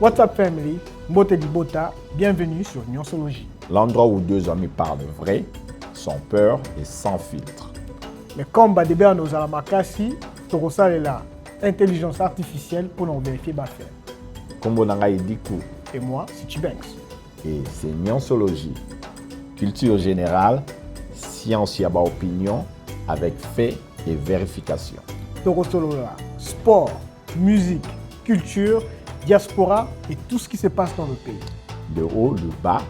What's up family, Mbote Dibota, bienvenue sur Nyonsologie. L'endroit où deux amis parlent vrai, sans peur et sans filtre. Mais comme Badebe nos alamakasi, Torosa est là, intelligence artificielle pour nous vérifier faire. Kombo Nanga Ediku. Et moi, c'est Chibanks. Et c'est Nyonsologie. Culture générale, science yaba opinion, avec fait et vérification. Torosolola, sport, musique, culture, diaspora et tout ce qui se passe dans le pays. Le haut, le bas,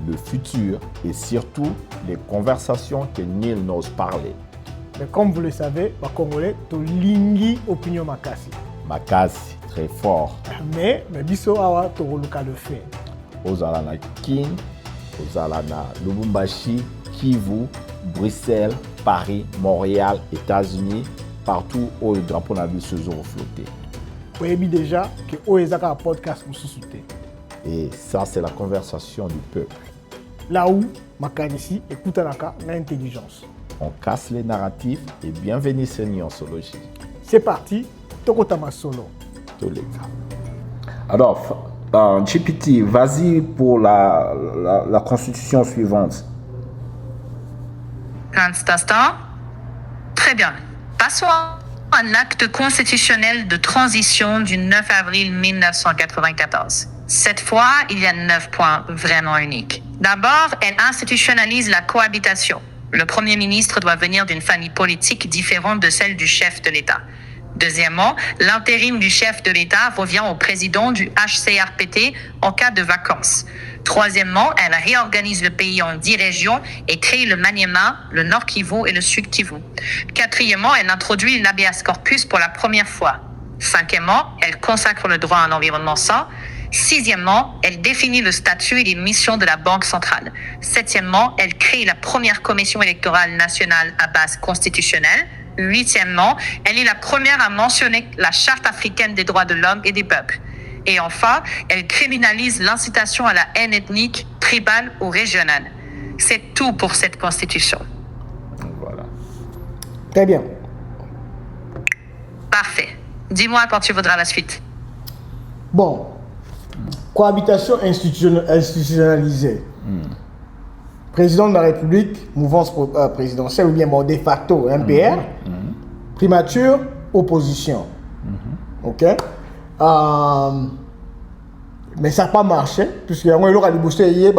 le futur et surtout les conversations que nul n'ose parler. Mais comme vous le savez, les Congolais, to lingi opinion makasi. Makasi, très fort. Mais biso awa toroluka le fait. Ozala na Kin, Ozala na Lubumbashi, Kivu, Bruxelles, Paris, Montréal, États-Unis, partout où le drapeau n'a vu ce jour flotter. Vous savez déjà que Oezaka a un podcast pour se soutenir. Et ça, c'est la conversation du peuple. Là où, Makanisi écoute l'intelligence. On casse les narratifs et bienvenue sur Nyonsologie. C'est parti, Tokotama Solo. Tous les cas. Alors, Chipiti, vas-y pour la constitution suivante. Un instant. Très bien. Passons à un acte constitutionnel de transition du 9 avril 1994. Cette fois, il y a 9 points vraiment uniques. D'abord, elle institutionnalise la cohabitation. Le Premier ministre doit venir d'une famille politique différente de celle du chef de l'État. Deuxièmement, l'intérim du chef de l'État revient au président du HCRPT en cas de vacances. Troisièmement, elle réorganise le pays en 10 régions et crée le Maniema, le Nord Kivu et le Sud Kivu. Quatrièmement, elle introduit l'habeas corpus pour la première fois. Cinquièmement, elle consacre le droit à un environnement sain. Sixièmement, elle définit le statut et les missions de la Banque centrale. Septièmement, elle crée la première commission électorale nationale à base constitutionnelle. Huitièmement, elle est la première à mentionner la Charte africaine des droits de l'homme et des peuples. Et enfin, elle criminalise l'incitation à la haine ethnique, tribale ou régionale. C'est tout pour cette constitution. Voilà. Très bien. Parfait. Dis-moi quand tu voudras la suite. Bon, cohabitation institutionnalisée. Président de la République, mouvance présidentielle ou bien de facto, MPR. Primature, opposition. Ok? Mais ça n'a pas marché, puisque il aura libouché hier,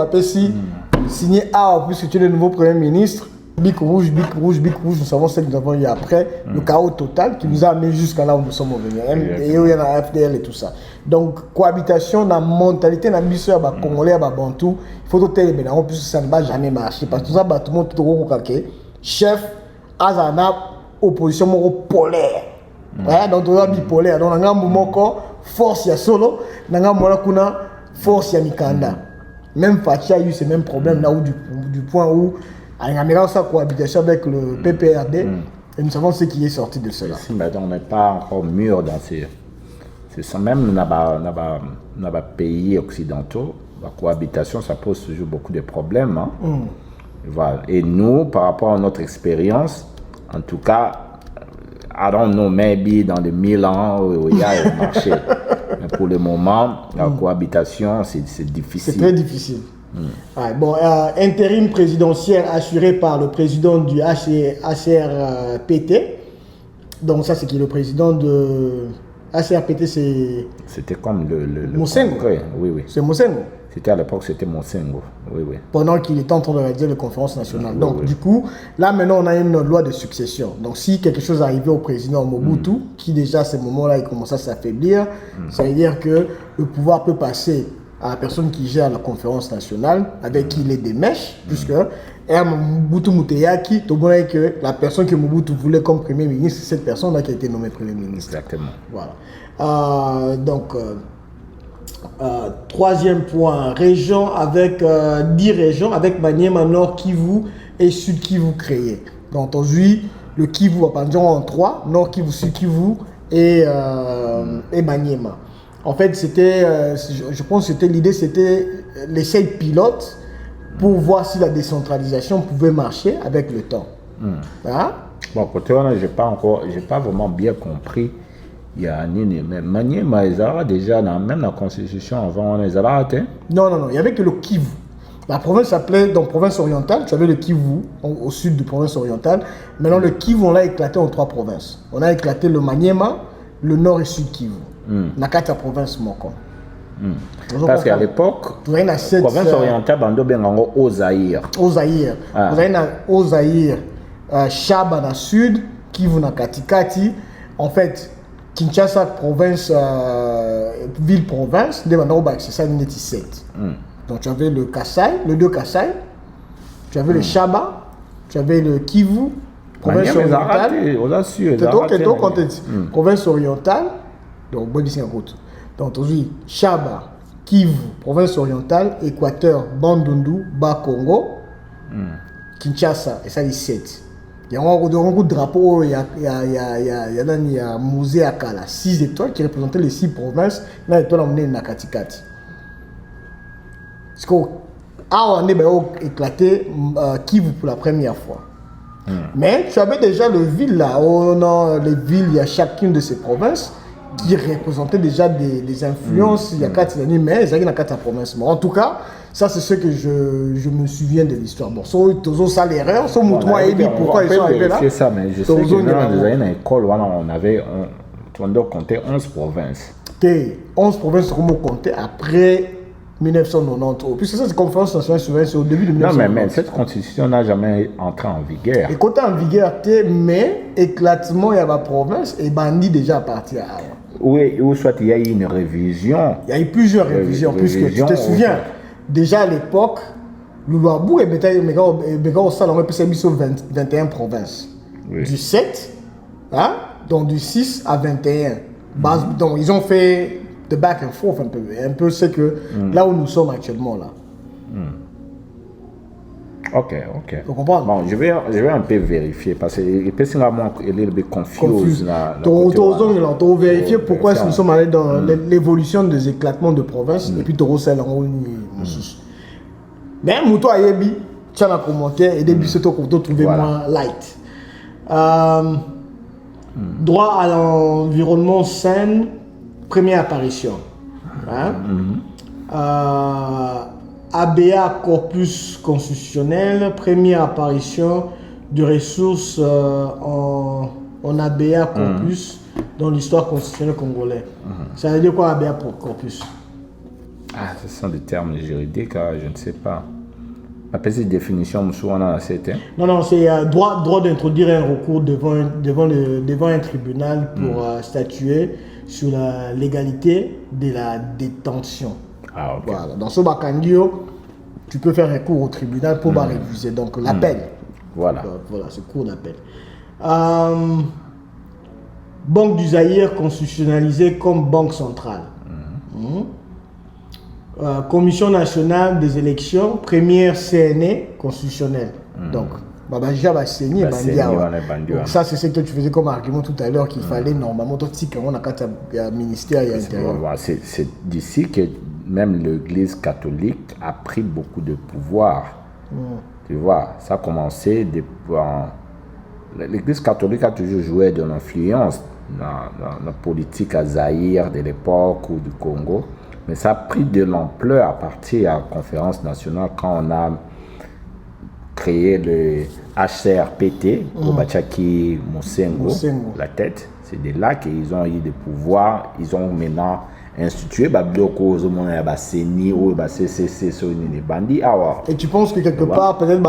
signé A, puisque tu es le nouveau Premier ministre. Bic rouge, nous savons ce que nous avons eu après, le chaos total qui nous a amené jusqu'à là où nous sommes venus. Et il y a la FDL et tout ça. Donc, cohabitation, la mentalité, la mission, les Congolais, les Bantous, il faut tout mais puisque ça ne va jamais marcher. Parce que tout ça, tout le monde, tout le monde, chef, Azana, opposition polaire. Donc, on a bipolaire. Donc, on a un moment force, il y a solo, on a un moment force, il y a Mikanda. Même Fatia a eu ces mêmes problèmes là où, du point où, en amenant sa cohabitation avec le PPRD, et nous savons ce qui est sorti de cela. Si, mais on n'est pas encore mûr dans ces... C'est ça même, dans les pays occidentaux, la cohabitation, ça pose toujours beaucoup de problèmes. Hein. Voilà. Et nous, par rapport à notre expérience, en tout cas, I don't know, maybe dans les 1000 ans, il y a un marché. Mais pour le moment, la cohabitation, c'est difficile. C'est très difficile. Ouais, bon, intérim présidentiel assuré par le président du HCRPT. Donc ça, c'est qui le président de HCRPT, c'est... C'était comme le Mosengo. Oui. C'est Mosengo. C'était à l'époque, c'était Mosengo. Oui. Pendant qu'il était en train de réaliser la conférence nationale. Donc du coup, là maintenant, on a une loi de succession. Donc si quelque chose arrivait au président Mobutu, qui déjà à ce moment-là, il commençait à s'affaiblir, ça veut dire que le pouvoir peut passer à la personne qui gère la conférence nationale, avec qui il est des mèches, puisque Mobutu Muteyaki, tout le monde est que la personne que Mobutu voulait comme Premier ministre, c'est cette personne-là qui a été nommée Premier ministre. Exactement. Voilà. Donc, troisième point, région avec 10 régions, avec Maniema, Nord Kivu et Sud Kivu créés. Donc, aujourd'hui, le Kivu va prendre en 3, Nord Kivu, Sud Kivu et Maniema. En fait, c'était, je pense que l'idée, c'était l'essai pilote pour voir si la décentralisation pouvait marcher avec le temps. Bon, côté on, j'ai pas vraiment bien compris il y a nini mais Maniema ils avaient déjà même la constitution avant on les a raté. Non, il y avait que le Kivu. La province s'appelait donc province orientale, tu avais le Kivu au sud de province orientale. Maintenant le Kivu on l'a éclaté en 3 provinces. On a éclaté le Maniema, le nord et sud Kivu. Nakata province Moko. Parce qu'à l'époque, la province orientale bando bengango au Zaïre. Au Zaïre. Vous avez au Zaïre, Shaba na sud, Kivu na katikati. En fait, Kinshasa province, ville province, c'est ça 17. Donc tu avais le Kassai, le 2 Kassai, tu avais le Shaba, tu avais le Kivu, province orientale. Province orientale, donc bon ici en route. Donc aujourd'hui, Shaba, Kivu, province orientale, Équateur, Bandundu, Bas-Congo, Kinshasa, et ça 17. Il y a un drapeau, il y a un musée à Kala, 6 étoiles qui représentaient les 6 provinces, là l'étoile emmenée na Katikati. Parce qu'on a éclaté Kivu pour la première fois. Mais tu avais déjà le ville là, les villes, il y a chacune de ces provinces qui représentaient déjà des influences, il y a 4 années, mais il y a 4 provinces. En tout cas, ça c'est ce que je me souviens de l'histoire. Bon, ça l'erreur, ça mouvement et pourquoi ils sont arrivés là. C'est ça, mais je sais que dans les années d'école, on doit compter 11 provinces. 11 provinces, comment compter après 1990. Puisque cette conférence nationale souveraine, c'est au début de 1990. Non, mais cette constitution n'a jamais entré en vigueur. Et quand en vigueur, mais éclatement, il y a la province et bandit déjà à partir à oui, ou soit il y a eu une révision. Il y a eu plusieurs révisions, puisque tu te souviens, déjà à l'époque, Louabou et Béga au salon, on peut s'habiller sur 21 provinces. Oui. Du 7, hein, donc du 6 à 21. Donc ils ont fait de back and forth un peu c'est que là où nous sommes actuellement là. Ok. Tu comprends? Bon, je vais un peu vérifier parce que il peut être un peu confus. Tu vérifier pourquoi nous sommes allés dans l'évolution des éclatements de provinces et puis tu recèles en haut. Mais Mouto Ayebi, tu as commentaire et début c'est toi qu'on trouve moins light. Droit à l'environnement sain, première apparition. Hein? ABA corpus constitutionnel, première apparition de ressources en ABA corpus dans l'histoire constitutionnelle congolaise. Ça veut dire quoi ABA pour corpus? Ah, ce sont des termes juridiques, je ne sais pas. La petite définition, monsieur, on a cette. Non, c'est droit d'introduire un recours devant un tribunal pour statuer sur la légalité de la détention. Ah, okay. Voilà. Dans ce Bakandio, tu peux faire recours au tribunal pour réviser. Donc l'appel. Voilà, c'est court d'appel. Banque du Zaïre constitutionnalisée comme banque centrale. Commission nationale des élections, première CNE constitutionnelle. Donc, Babajia va saigner Bandia. Ça, c'est ce que tu faisais comme argument tout à l'heure qu'il fallait normalement. On a un ministère et intérieur. C'est d'ici que même l'Église catholique a pris beaucoup de pouvoir. Tu vois, ça a commencé depuis. L'Église catholique a toujours joué de l'influence dans la politique à Zaïre de l'époque ou du Congo. Mais ça a pris de l'ampleur à partir de la conférence nationale quand on a créé le HCRPT, Obachaki Mosengo, la tête. C'est de là qu'ils ont eu des pouvoirs. Ils ont maintenant institué et tu penses que quelque part, peut-être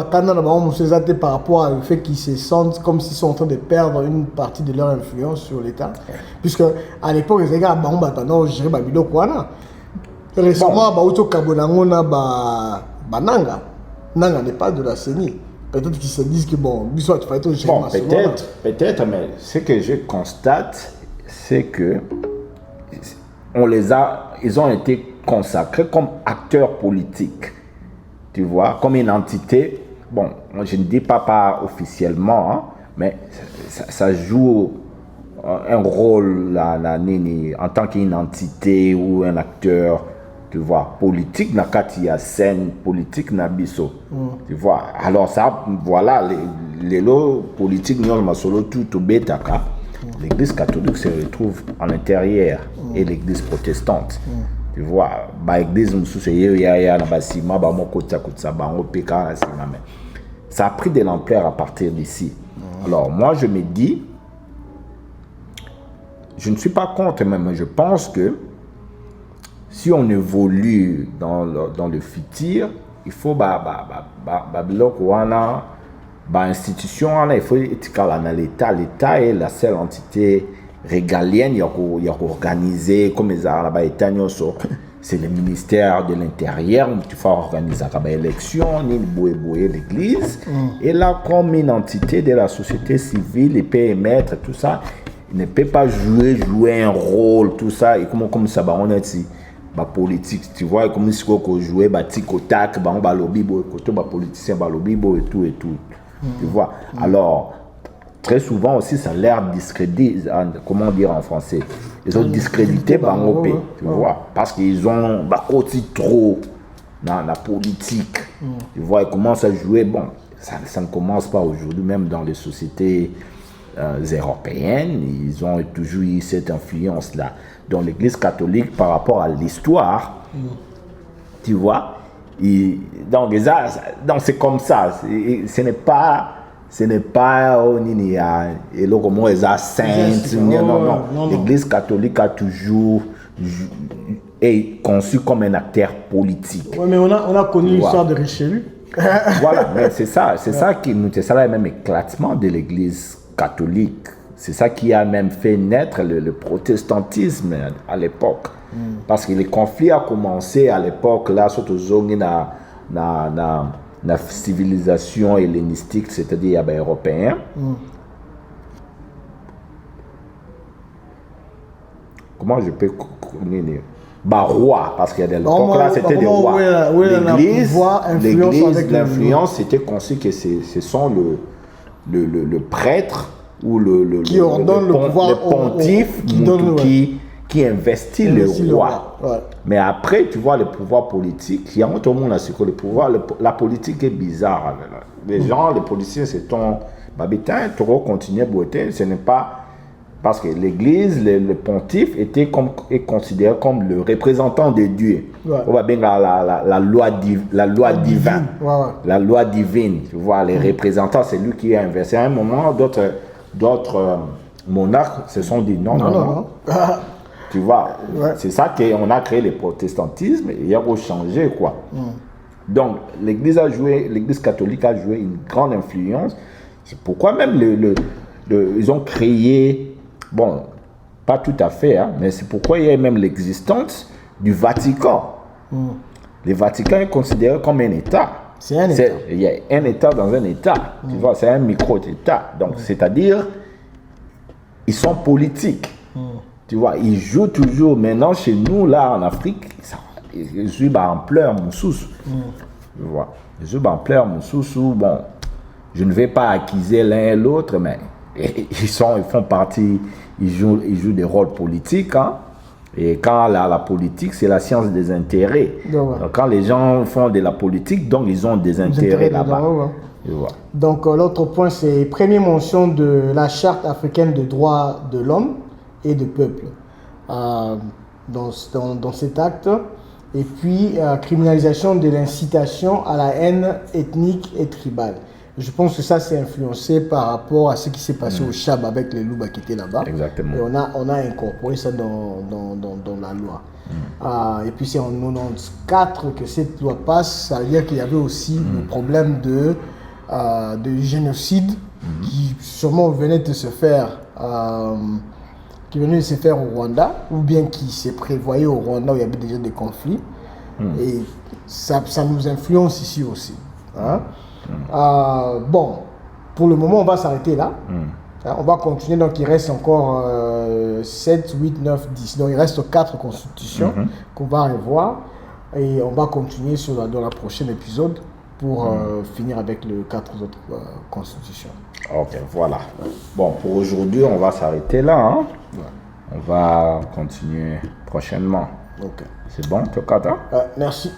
par rapport au fait qu'ils se sentent comme s'ils sont en train de perdre une partie de leur influence sur l'État? Puisque à l'époque, les gars, récemment, Nanga n'est pas de la CENI. Peut-être qu'ils se disent que peut-être, mais ce que je constate, c'est que ils ont été consacrés comme acteurs politiques, tu vois, comme une entité. Bon, je ne dis pas officiellement, hein, mais ça joue un rôle en tant qu'une entité ou un acteur, tu vois, politique na kati ya scène politique na biso, tu vois. Alors ça, voilà, les lots politiques nous masolo tout betaka. L'église catholique se retrouve à l'intérieur et l'église protestante. Tu vois, l'église ça a pris de l'ampleur à partir d'ici. Alors moi je me dis, je ne suis pas contre, mais je pense que si on évolue dans le futur, il faut institution, il faut l'État. L'État est la seule entité régalienne, il y a organisé comme les Arabes, c'est le ministère de l'Intérieur, tu fais organiser l'élection, l'église, et là, comme une entité de la société civile, il peut émettre tout ça, il ne peut pas jouer un rôle, tout ça, et comme ça, on est ici. Politique, tu vois, comme si on jouait tic au tac, on politicien, et tout. Tu vois. Alors, très souvent aussi, ça a l'air discrédité, comment dire en français, ils ont discrédité Bangopé, tu vois, parce qu'ils ont aussi trop dans la politique. Tu vois, ils commencent à jouer, bon, ça ne commence pas aujourd'hui, même dans les sociétés européennes, ils ont toujours eu cette influence-là. Dans l'Église catholique, par rapport à l'histoire, tu vois, donc c'est comme ça, ce n'est pas sainte, non. L'Église catholique a toujours est conçue comme un acteur politique. Oui, mais on a connu l'histoire de Richelieu. Voilà, mais c'est ça qui nous, c'est ça le même éclatement de l'Église catholique. C'est ça qui a même fait naître le protestantisme à l'époque. Parce que les conflits ont commencé à l'époque, là, surtout la civilisation hellénistique, c'est-à-dire européen. Comment je peux connaître roi, parce qu'il y a des l'époque là, c'était des rois. L'église, l'influence, c'était conçu que ce sont le prêtre ou le pontife qui investit le roi. Ouais. Mais après, tu vois, le pouvoir politique, il y a tout le monde a su que le pouvoir, la politique est bizarre. Les gens, les politiciens, c'est ton babitin, tu vas continuer à boiter, ce n'est pas. Parce que l'église, le pontife est considéré comme le représentant de Dieu. Ouais. On va bien la loi divine. Ouais. La loi divine, tu vois, les représentants, c'est lui qui a inversé. À un moment, d'autres monarques se sont dit non. Tu vois, c'est ça qu'on a créé le protestantisme et il a changé, quoi. Donc, l'église catholique a joué une grande influence. C'est pourquoi même ils ont créé, bon, pas tout à fait, mais c'est pourquoi il y a même l'existence du Vatican. Le Vatican est considéré comme un État. C'est un État. Il y a un État dans un État. Tu vois, c'est un micro-État. Donc, c'est-à-dire, ils sont politiques. Tu vois, ils jouent toujours. Maintenant, chez nous, là, en Afrique, ils jouent en pleurs, mon sous. Tu vois, ils jouent en pleurs, mon sous. Bon, je ne vais pas accuser l'un et l'autre, mais ils font partie, ils jouent des rôles politiques. Et quand la politique, c'est la science des intérêts. Donc, quand les gens font de la politique, donc ils ont des intérêts là-bas. Donc, l'autre point, c'est première mention de la Charte africaine des droits de l'homme et du peuple dans cet acte. Et puis, criminalisation de l'incitation à la haine ethnique et tribale. Je pense que ça, c'est influencé par rapport à ce qui s'est passé au Chab avec les Louba qui étaient là-bas. Exactement. Et on a incorporé ça dans la loi. Et puis, c'est en 1994 que cette loi passe. Ça veut dire qu'il y avait aussi le problème de génocide qui sûrement venait de se faire au Rwanda, ou bien qui s'est prévoyé au Rwanda où il y avait déjà des conflits. Et ça nous influence ici aussi. Bon, pour le moment, on va s'arrêter là. On va continuer. Donc, il reste encore 7, 8, 9, 10. Donc, il reste 4 constitutions qu'on va revoir. Et on va continuer dans la prochaine épisode pour finir avec les 4 autres constitutions. Ok, voilà. Bon, pour aujourd'hui, on va s'arrêter là. On va continuer prochainement. Ok. C'est bon, Tokata? Merci.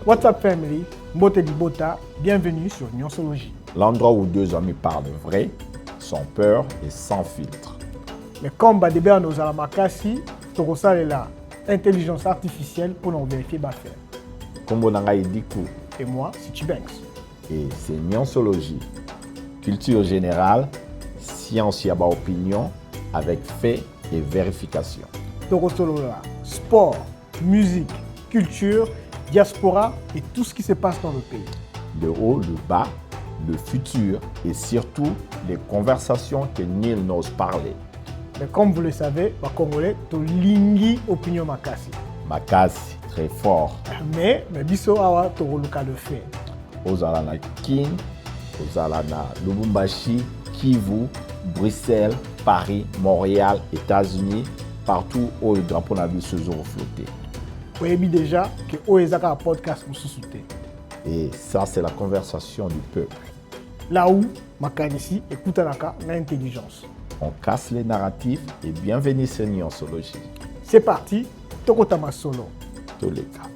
What's up, family? Mbote Bibota, bienvenue sur Nyonsologie. L'endroit où deux amis parlent vrai, sans peur et sans filtre. Mais comme Badebe nos alamakasi, Torosa est là, intelligence artificielle pour nous vérifier faire. Kombo Nangai Dikou. Et moi, c'est Tubanks. Et c'est Nyonsologie. Culture générale, science yaba opinion, avec fait et vérification. Torosolola, sport, musique, culture, diaspora et tout ce qui se passe dans le pays. Le haut, le bas, le futur et surtout les conversations que nul n'ose parler. Mais comme vous le savez, les Congolais, to lingi opinion makasi. Makasi, très fort. Mais biso awa toroluka le fait. Ozala na Kin, Ozala na Lubumbashi, Kivu, Bruxelles, Paris, Montréal, États-Unis, partout où le drapeau n'a vu se refléter. Vous savez déjà que Oezaka a un podcast pour sous-souter. Et ça, c'est la conversation du peuple. Là où, Makanisi écoute l'intelligence. On casse les narratifs et bienvenue sur Nyonsologie. C'est parti, Tokotama Solo. Tous les cas.